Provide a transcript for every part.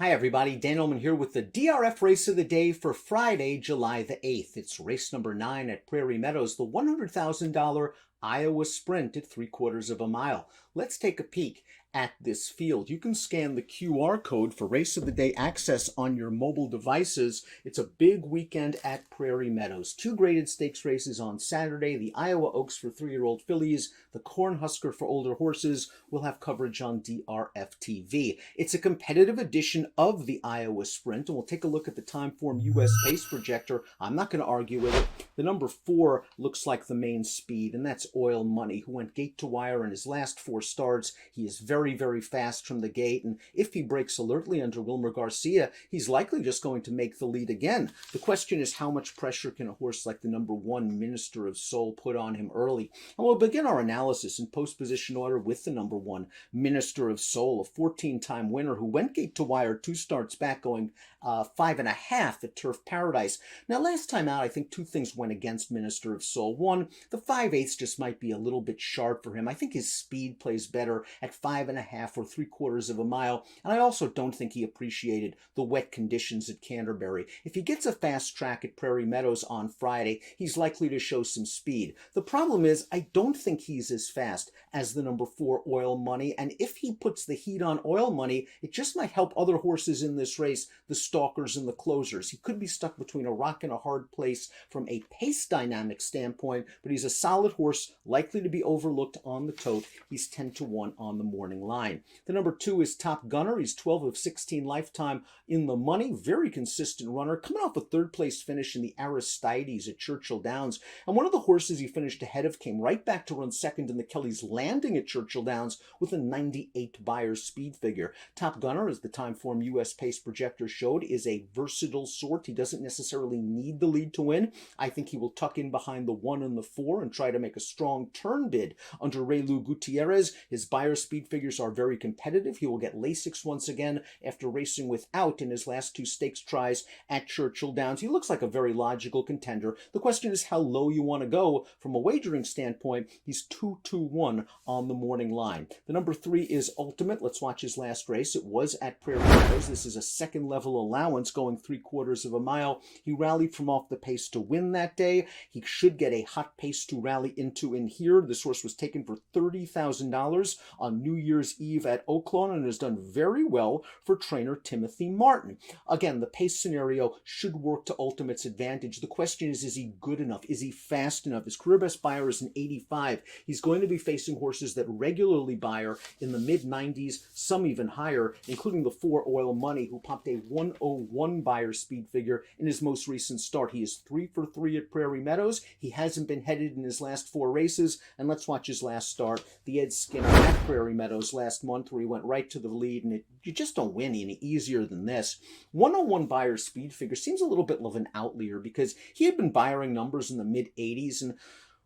Hi everybody, Dan Illman here with the DRF race of the day for Friday, July the 8th. It's race number 9 at Prairie Meadows, the $100,000 Iowa Sprint at 3/4 of a mile. Let's take a peek at this field. You can scan the QR code for race of the day access on your mobile devices. It's a big weekend at Prairie Meadows. 2 graded stakes races on Saturday, the Iowa Oaks for 3-year-old fillies, the Cornhusker for older horses. We'll have coverage on DRFTV. It's a competitive edition of the Iowa Sprint, and we'll take a look at the Timeform US pace projector. I'm not going to argue with it. The number 4 looks like the main speed, and that's Oil Money, who went gate to wire in his last 4 starts. He is very fast from the gate, and if he breaks alertly under Wilmer Garcia, he's likely just going to make the lead again. The question is, how much pressure can a horse like the number 1 Minister of Soul put on him early? And we'll begin our analysis in post-position order with the number 1 Minister of Soul, a 14-time winner who went gate to wire 2 starts back, going 5.5 at Turf Paradise. Now, last time out, I think 2 things went against Minister of Soul. 1, the 5/8 just might be a little bit sharp for him. I think his speed plays better at 5.5 or 3/4 of a mile, and I also don't think he appreciated the wet conditions at Canterbury. If he gets a fast track at Prairie Meadows on Friday, he's likely to show some speed. The problem is, I don't think he's as fast as the number 4 Oil Money, and if he puts the heat on Oil Money, it just might help other horses in this race, the stalkers and the closers. He could be stuck between a rock and a hard place from a pace dynamic standpoint, but he's a solid horse, likely to be overlooked on the tote. He's 10-1 on the morning line. The number 2 is Top Gunner. He's 12 of 16 lifetime in the money. Very consistent runner, coming off a 3rd place finish in the Aristides at Churchill Downs. And one of the horses he finished ahead of came right back to run 2nd in the Kelly's Landing at Churchill Downs with a 98 Buyer's speed figure. Top Gunner, as the Timeform US pace projector showed, is a versatile sort. He doesn't necessarily need the lead to win. I think he will tuck in behind the 1 and the 4 and try to make a strong turn bid under Raylu Gutierrez. His Buyer's speed figures are very competitive. He will get Lasix once again after racing without in his last 2 stakes tries at Churchill Downs. He looks like a very logical contender. The question is how low you want to go. From a wagering standpoint, he's 2-1 on the morning line. The number 3 is Ultimate. Let's watch his last race. It was at Prairie Meadows. This is a 2nd level allowance going 3/4 of a mile. He rallied from off the pace to win that day. He should get a hot pace to rally into in here. This horse was taken for $30,000 on New Year's Eve at Oaklawn and has done very well for trainer Timothy Martin. Again, the pace scenario should work to Ultimate's advantage. The question is he good enough? Is he fast enough? His career best Buyer is an 85. He's going to be facing horses that regularly Buyer in the mid-90s, some even higher, including the 4 Oil Money, who popped a 101 Buyer speed figure in his most recent start. He is 3 for 3 at Prairie Meadows. He hasn't been headed in his last 4 races, and let's watch his last start, the Ed Skinner at Prairie Meadows last month, where he went right to the lead, and you just don't win any easier than this. 101 Buyer speed figure seems a little bit of an outlier because he had been Buyering numbers in the mid-80s, and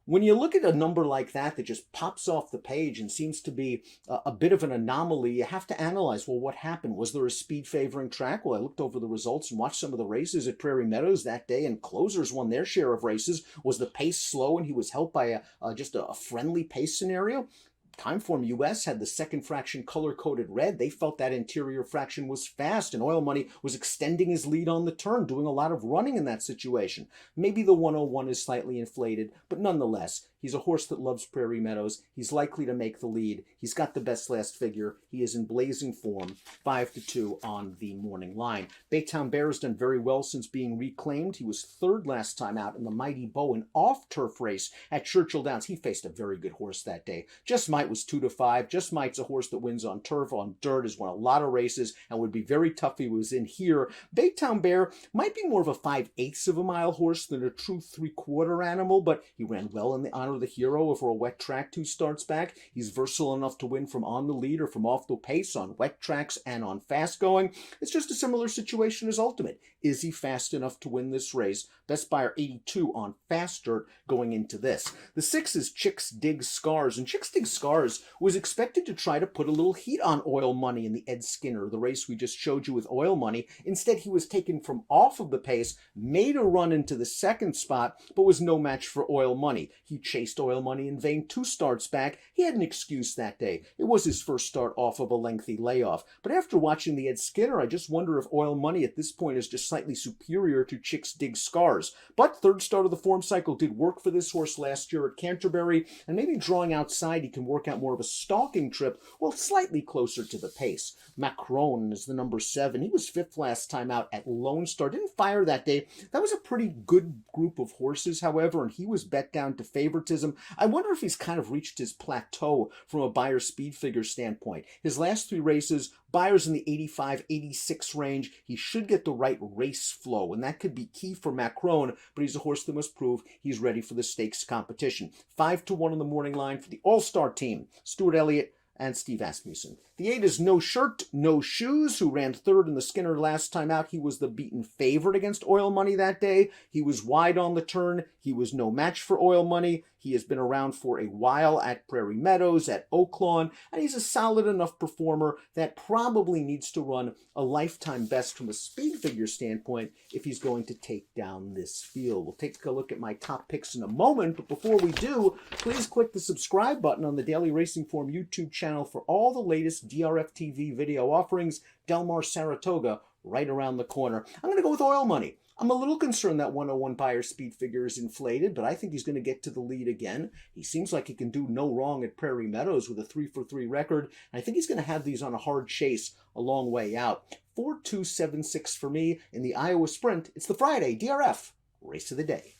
when you look at a number like that just pops off the page and seems to be a bit of an anomaly, you have to analyze, well, what happened? Was there a speed favoring track? Well, I looked over the results and watched some of the races at Prairie Meadows that day, and closers won their share of races. Was the pace slow and he was helped by just a friendly pace scenario? Timeform US had the 2nd fraction color-coded red. They felt that interior fraction was fast, and Oil Money was extending his lead on the turn, doing a lot of running in that situation. Maybe the 101 is slightly inflated, but nonetheless, he's a horse that loves Prairie Meadows. He's likely to make the lead. He's got the best last figure. He is in blazing form, 5-2 on the morning line. Baytown Bear has done very well since being reclaimed. He was 3rd last time out in the Mighty Bowen off-turf race at Churchill Downs. He faced a very good horse that day. Just Might was 2-5. Just Might's a horse that wins on turf. On dirt, has won a lot of races and would be very tough if he was in here. Baytown Bear might be more of a 5/8 of a mile horse than a true 3/4 animal, but he ran well in the Honor of the Hero over a wet track 2 starts back. He's versatile enough to win from on the lead or from off the pace on wet tracks and on fast going. It's just a similar situation as Ultimate. Is he fast enough to win this race? Best Buyer 82 on fast dirt going into this. The 6 is Chicks Dig Scars, and Chicks Dig Scars was expected to try to put a little heat on Oil Money in the Ed Skinner, the race we just showed you with Oil Money. Instead, he was taken from off of the pace, made a run into the 2nd spot, but was no match for Oil Money. He chased Oil Money in vain 2 starts back. He had an excuse that day. It was his first start off of a lengthy layoff. But after watching the Ed Skinner, I just wonder if Oil Money at this point is just slightly superior to Chicks Dig Scars. But third start of the form cycle did work for this horse last year at Canterbury, and maybe drawing outside he can work out more of a stalking trip, well, slightly closer to the pace. Macron is the number 7. He was 5th last time out at Lone Star. Didn't fire that day. That was a pretty good group of horses, however, and he was bet down to favoritism. I wonder if he's kind of reached his plateau from a Beyer speed figure standpoint. His last 3 races, Beyer's in the 85, 86 range. He should get the right race flow, and that could be key for Macron, but he's a horse that must prove he's ready for the stakes competition. 5-1 on the morning line for the All-Star team, Stuart Elliott and Steve Asmussen. The 8 is No Shirt, No Shoes, who ran 3rd in the Skinner last time out. He was the beaten favorite against Oil Money that day. He was wide on the turn. He was no match for Oil Money. He has been around for a while at Prairie Meadows, at Oaklawn, and he's a solid enough performer that probably needs to run a lifetime best from a speed figure standpoint if he's going to take down this field. We'll take a look at my top picks in a moment, but before we do, please click the subscribe button on the Daily Racing Form YouTube channel for all the latest DRFTV video offerings. Del Mar, Saratoga, right around the corner. I'm going to go with Oil Money. I'm a little concerned that 101 Beyer speed figure is inflated, but I think he's going to get to the lead again. He seems like he can do no wrong at Prairie Meadows with a 3-for-3 record. And I think he's going to have these on a hard chase a long way out. 4-2-7-6 for me in the Iowa Sprint. It's the Friday DRF Race of the Day.